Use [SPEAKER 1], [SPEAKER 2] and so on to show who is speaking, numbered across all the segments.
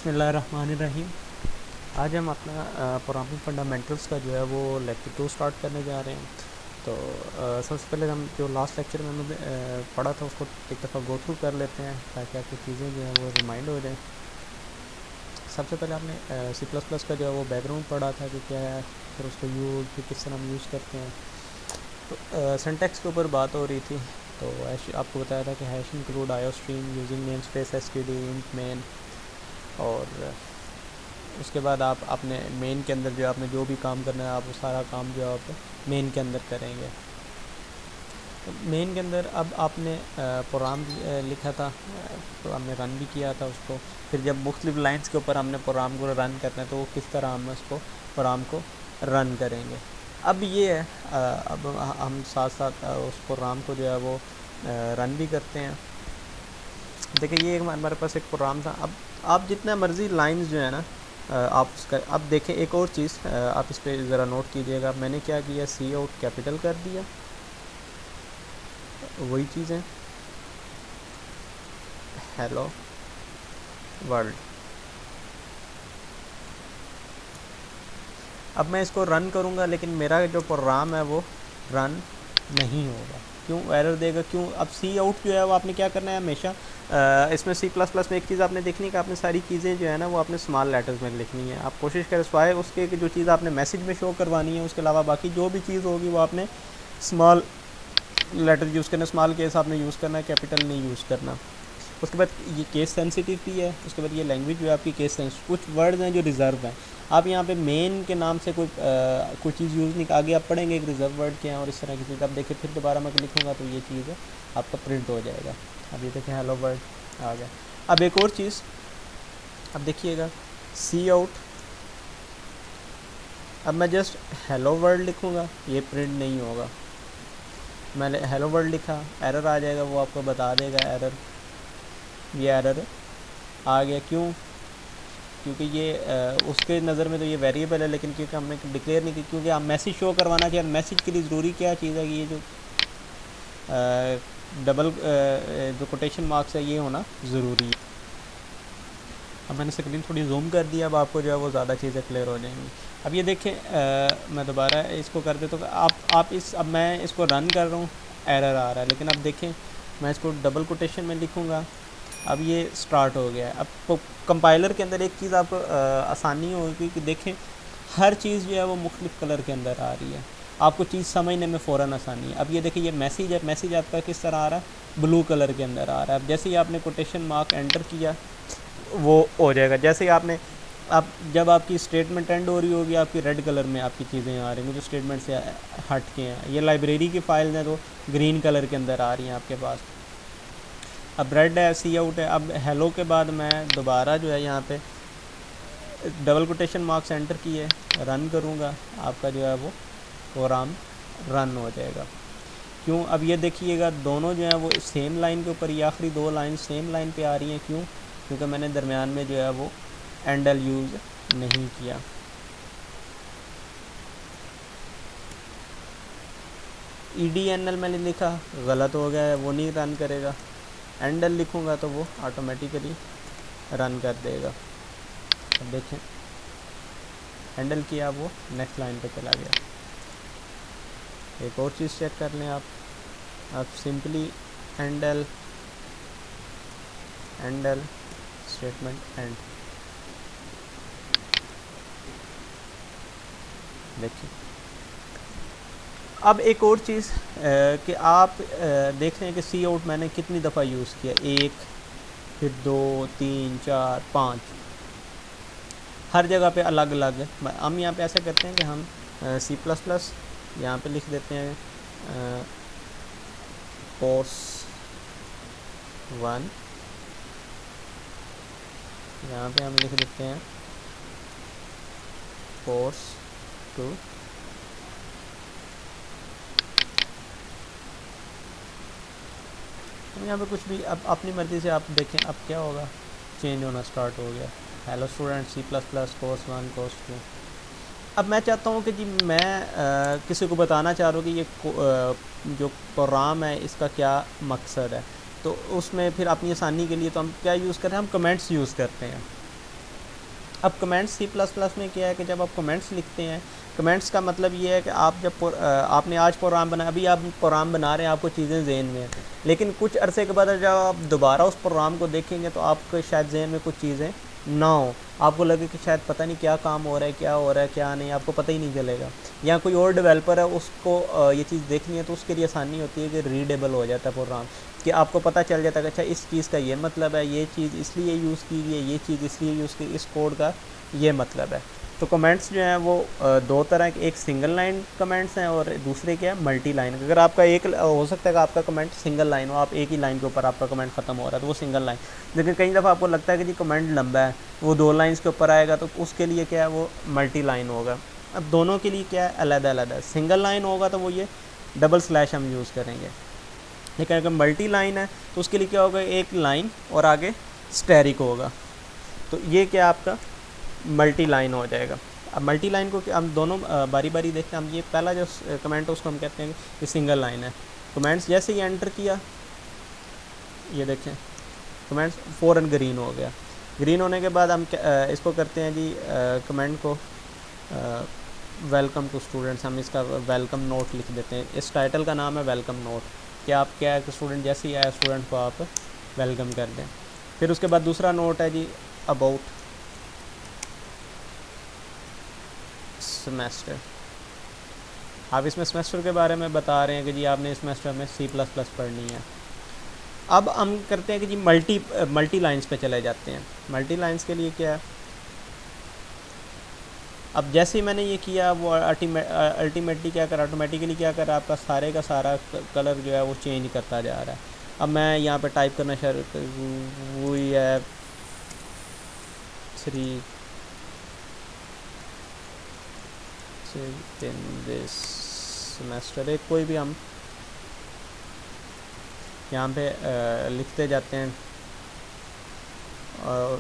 [SPEAKER 1] बिस्मिल्लाहिर्रहमानिर्रहीम। आज हम अपना प्रोग्रामिंग फंडामेंटल्स का जो है वो लेक्चर 2 स्टार्ट करने जा रहे हैं। तो सबसे पहले हम जो लास्ट लेक्चर में हमने पढ़ा था उसको एक दफ़ा गो थ्रू कर लेते हैं ताकि आपकी चीज़ें जो हैं वो रिमाइंड हो जाएं। सबसे पहले आपने सी प्लस प्लस का जो है वो बैकग्राउंड पढ़ा था कि क्या है, फिर उसको यूज़ फिर किस तरह हम यूज़ करते हैं। तो सिंटैक्स के ऊपर बात हो रही थी। तो आपको बताया था कि hash include IO stream using name space STD int main, और उसके बाद आप अपने मेन के अंदर जो आपने जो भी काम करना है आप वो सारा काम जो आप मेन के अंदर करेंगे। तो मेन के अंदर अब आपने प्रोग्राम लिखा था, तो हमने रन भी किया था उसको। फिर जब मुख्तलिफ लाइंस के ऊपर हमने प्रोग्राम को रन करना है तो वो किस तरह हम उसको प्रोग्राम को रन करेंगे। अब ये है, अब हम साथ साथ उस प्रोग्राम को जो है वो रन भी करते हैं। देखिए ये हमारे पास एक प्रोग्राम था। अब आप जितना मर्ज़ी लाइंस जो है ना आप उसका, अब देखें एक और चीज़ आप इस पर ज़रा नोट कीजिएगा। मैंने क्या किया, सी आउट कैपिटल कर दिया, वही चीज़ें हेलो वर्ल्ड। अब मैं इसको रन करूँगा लेकिन मेरा जो प्रोग्राम है वो रन नहीं होगा। क्यों एरर देगा? क्यों? अब सी आउट जो है वो आपने क्या करना है हमेशा, इसमें सी प्लस प्लस में एक चीज़ आपने देखनी है कि आपने सारी चीज़ें जो है ना वो आपने स्मॉल लेटर्स में लिखनी है। आप कोशिश करें स्वाय उसके कि जो चीज़ आपने मैसेज में शो करवानी है उसके अलावा बाकी जो भी चीज़ होगी वो आपने स्मॉल लेटर यूज़ करना, स्मॉल केस आपने यूज़ करना है, कैपिटल नहीं यूज़ करना। उसके बाद ये केस सेंसिटिव भी है। उसके बाद ये लैंग्वेज जो है आपकी केस सेंसिटिव, कुछ वर्ड्स हैं जो रिज़र्व हैं। आप यहाँ पे मेन के नाम से कोई चीज़ यूज़ नहीं, आगे आप पढ़ेंगे एक रिज़र्व वर्ड क्या है और इस तरह की चीज़। अब देखिए फिर दोबारा मैं लिखूँगा तो ये चीज़ आपका प्रिंट हो जाएगा। अब ये देखें हेलो वर्ड आ गया। अब एक और चीज़, अब देखिएगा सी आउट, अब मैं जस्ट हेलो वर्ड लिखूँगा ये प्रिंट नहीं होगा। मैंने हेलो वर्ड लिखा, एरर आ जाएगा, वो आपको बता देगा एरर, ये एरर आ गया। क्यों? क्योंकि ये उसके नज़र में तो ये वेरिएबल है, लेकिन क्योंकि हमने डिक्लेयर नहीं की, क्योंकि हम मैसेज शो करवाना चाहिए। मैसेज के लिए ज़रूरी क्या चीज़ है कि ये जो डबल जो कोटेशन मार्क्स है ये होना ज़रूरी है। अब मैंने स्क्रीन थोड़ी जूम कर दिया, अब आपको जो है वो ज़्यादा चीज़ें क्लियर हो जाएंगी। अब ये देखें, मैं दोबारा इसको कर देता हूँ। अब मैं इसको रन कर रहा हूँ, एरर आ रहा है, लेकिन अब देखें मैं इसको डबल कोटेशन में लिखूँगा, अब ये स्टार्ट हो गया है। अब कंपाइलर के अंदर एक चीज़ आपको आसानी होगी कि देखें हर चीज़ जो है वो मुख्तलिफ़ कलर के अंदर आ रही है, आपको चीज़ समझने में फ़ौरन आसानी है। अब ये देखिए ये मैसेज है, मैसेज आपका किस तरह आ रहा है, ब्लू कलर के अंदर आ रहा है। अब जैसे ही आपने कोटेशन मार्क एंटर किया वो हो जाएगा। जैसे ही आपने अब जब आपकी स्टेटमेंट एंड हो रही होगी आपकी रेड कलर में आपकी चीज़ें आ रही हैं जो स्टेटमेंट से हट के हैं। ये लाइब्रेरी की फ़ाइल हैं तो ग्रीन कलर के अंदर आ रही हैं आपके पास। अब रेड है, सी आउट है। अब हेलो के बाद मैं दोबारा जो है यहाँ पे डबल कोटेशन मार्क्स एंटर किए, रन करूँगा, आपका जो है वो प्रोग्राम रन हो जाएगा। क्यों? अब ये देखिएगा दोनों जो है वो सेम लाइन के ऊपर, ये आखिरी दो लाइन सेम लाइन पे आ रही हैं। क्यों? क्योंकि मैंने दरमियान में जो है वो एंडल यूज़ नहीं किया। EDNL मैंने लिखा, गलत हो गया है, वो नहीं रन करेगा। एंडल लिखूँगा तो वो ऑटोमेटिकली रन कर देगा। अब देखें हैंडल किया, वो नेक्स्ट लाइन पे चला गया। एक और चीज़ चेक कर लें आप सिंपली हैंडल स्टेटमेंट एंड, देखिए। अब एक और चीज़ कि आप देख रहे हैं कि सी आउट मैंने कितनी दफ़ा यूज़ किया, 1 फिर 2 3 4 5, हर जगह पे अलग अलग है। हम यहाँ पे ऐसा करते हैं कि हम सी प्लस प्लस यहाँ पर लिख देते हैं कोर्स 1, यहाँ पे हम लिख देते हैं कोर्स 2, यहाँ पे कुछ भी अब अपनी मर्ज़ी से आप देखें। अब क्या होगा, चेंज होना स्टार्ट हो गया। Hello student C plus plus course 1 course 2। अब मैं चाहता हूँ कि जी मैं किसी को बताना चाह रहा हूँ कि ये जो प्रोग्राम है इसका क्या मकसद है। तो उसमें फिर अपनी आसानी के लिए तो हम क्या यूज़ कर रहे हैं, हम कमेंट्स यूज़ करते हैं। اب کمنٹس سی پلس پلس میں کیا ہے کہ جب آپ کمنٹس لکھتے ہیں، کمنٹس کا مطلب یہ ہے کہ آپ جب آپ نے آج پروگرام بنایا، ابھی آپ پروگرام بنا رہے ہیں، آپ کو چیزیں ذہن میں ہیں، لیکن کچھ عرصے کے بعد جب آپ دوبارہ اس پروگرام کو دیکھیں گے تو آپ کو شاید ذہن میں کچھ چیزیں نہ ہوں، آپ کو لگے کہ شاید پتہ نہیں کیا کام ہو رہا ہے، کیا ہو رہا ہے، کیا نہیں، آپ کو پتہ ہی نہیں چلے گا. یا کوئی اور ڈیولپر ہے، اس کو یہ چیز دیکھنی ہے تو اس کے لیے آسانی ہوتی ہے کہ ریڈیبل ہو جاتا ہے پروگرام، کہ آپ کو پتہ چل جاتا ہے کہ اچھا اس چیز کا یہ مطلب ہے، یہ چیز اس لیے یوز کی گئی ہے، یہ چیز اس لیے یوز کی، اس کوڈ کا یہ مطلب ہے. تو کمنٹس جو ہیں وہ دو طرح کے، ایک سنگل لائن کمنٹس ہیں اور دوسرے کیا ہے ملٹی لائن. اگر آپ کا ایک ہو سکتا ہے کہ آپ کا کمنٹ سنگل لائن ہو، آپ ایک ہی لائن کے اوپر آپ کا کمنٹ ختم ہو رہا ہے تو وہ سنگل لائن، لیکن کئی دفعہ آپ کو لگتا ہے کہ جی کمنٹ لمبا ہے، وہ 2 لائنس کے اوپر آئے گا تو اس کے لیے کیا ہے وہ ملٹی لائن ہوگا. اب دونوں کے لیے کیا ہے علیحدہ علیحدہ. سنگل لائن ہوگا تو وہ یہ ڈبل سلیش ہم یوز کریں گے، لیکن اگر ملٹی لائن ہے تو اس کے لیے کیا ہوگا، ایک لائن اور آگے اسٹیرک ہوگا، تو یہ کیا آپ کا ملٹی لائن ہو جائے گا. اب ملٹی لائن کو ہم دونوں باری باری دیکھتے ہیں. ہم یہ پہلا جو کمنٹ ہے اس کو ہم کہتے ہیں کہ سنگل لائن ہے. کمنٹس جیسے ہی انٹر کیا، یہ دیکھیں کمنٹس فوراً گرین ہو گیا. گرین ہونے کے بعد ہم اس کو کرتے ہیں جی کمنٹ کو ویلکم ٹو اسٹوڈنٹس، ہم اس کا ویلکم نوٹ لکھ دیتے ہیں. اس ٹائٹل کا نام ہے ویلکم نوٹ، کہ آپ کیا ہے کہ اسٹوڈنٹ جیسے ہی آیا اسٹوڈنٹ کو آپ ویلکم کر دیں. پھر اس کے بعد دوسرا نوٹ ہے جی اباؤٹ سیمیسٹر. آپ اس میں سیمیسٹر کے بارے میں بتا رہے ہیں کہ جی آپ نے اس سیمیسٹر میں سی پلس پلس پڑھنی ہے. اب ہم کرتے ہیں کہ جی ملٹی لائنس پہ چلے جاتے ہیں. ملٹی لائنس کے لیے کیا ہے، اب جیسے ہی میں نے یہ کیا وہ الٹیمیٹلی کیا کرا، آٹومیٹیکلی کیا کرا، آپ کا سارے کا سارا کلر جو ہے وہ چینج کرتا جا رہا ہے. اب میں یہاں پہ ٹائپ کرنا شروع we have 3 in this semester، ایک کوئی بھی ہم یہاں پہ لکھتے جاتے ہیں. اور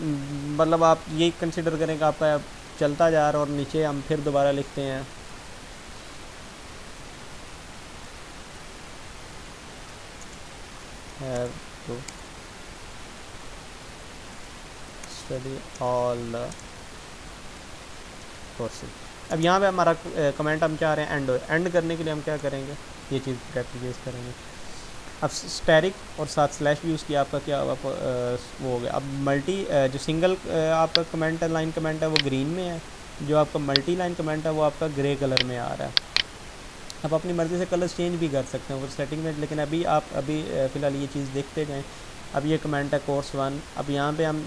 [SPEAKER 1] مطلب آپ یہی کنسیڈر کریں کہ آپ کا چلتا جا رہا ہے اور نیچے ہم پھر دوبارہ لکھتے ہیں have to study all the courses. اب یہاں پہ ہمارا کمنٹ ہم چاہ رہے ہیں اینڈ کرنے کے لیے ہم کیا کریں گے، یہ چیز ریپلیکیٹ کریں گے. اب اسٹیرک اور ساتھ سلیش بھی یوز کیا، آپ کا کیا وہ ہو گیا. اب ملٹی جو سنگل آپ کا کمنٹ ہے، لائن کمنٹ ہے، وہ گرین میں ہے. جو آپ کا ملٹی لائن کمنٹ ہے وہ آپ کا گرے کلر میں آ رہا ہے. آپ اپنی مرضی سے کلر چینج بھی کر سکتے ہیں وہ سیٹنگ میں، لیکن ابھی آپ فی الحال یہ چیز دیکھتے جائیں. اب یہ کمنٹ ہے کورس 1. اب یہاں پہ ہم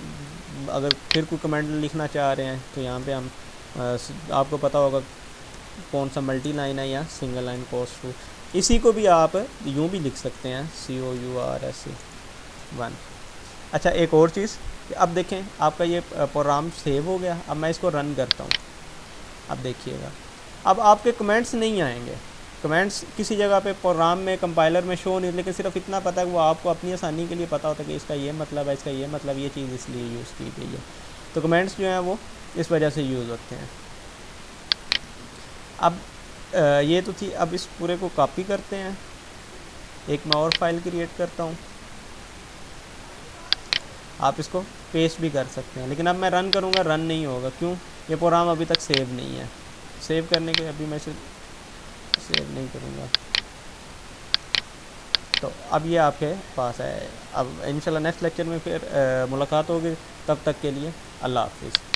[SPEAKER 1] اگر پھر کوئی کمنٹ لکھنا چاہ رہے ہیں تو یہاں پہ ہم آپ کو پتہ ہوگا کون سا ملٹی لائن ہے یا سنگل لائن کورس 2. اسی کو بھی آپ یوں بھی لکھ سکتے ہیں COURS 1. اچھا ایک اور چیز کہ اب دیکھیں آپ کا یہ پروگرام سیو ہو گیا. اب میں اس کو رن کرتا ہوں. اب دیکھیے گا اب آپ کے کمنٹس نہیں آئیں گے. کمنٹس کسی جگہ پہ پروگرام میں کمپائلر میں شو نہیں، لیکن صرف اتنا پتہ ہے کہ وہ آپ کو اپنی آسانی کے لیے پتہ ہوتا ہے کہ اس کا یہ مطلب ہے، اس کا یہ مطلب، یہ چیز اس لیے یوز کی گئی ہے. تو کمنٹس جو ہیں وہ اس وجہ سے یوز ہوتے ہیں. اب یہ تو تھی. اب اس پورے کو کاپی کرتے ہیں، ایک میں اور فائل کریٹ کرتا ہوں. آپ اس کو پیسٹ بھی کر سکتے ہیں، لیکن اب میں رن کروں گا رن نہیں ہوگا. کیوں؟ یہ پروگرام ابھی تک سیو نہیں ہے. سیو کرنے کے ابھی میں اسے سیو نہیں کروں گا. تو اب یہ آپ کے پاس ہے. اب انشاءاللہ نیکسٹ لیکچر میں پھر ملاقات ہوگی. تب تک کے لیے اللہ حافظ.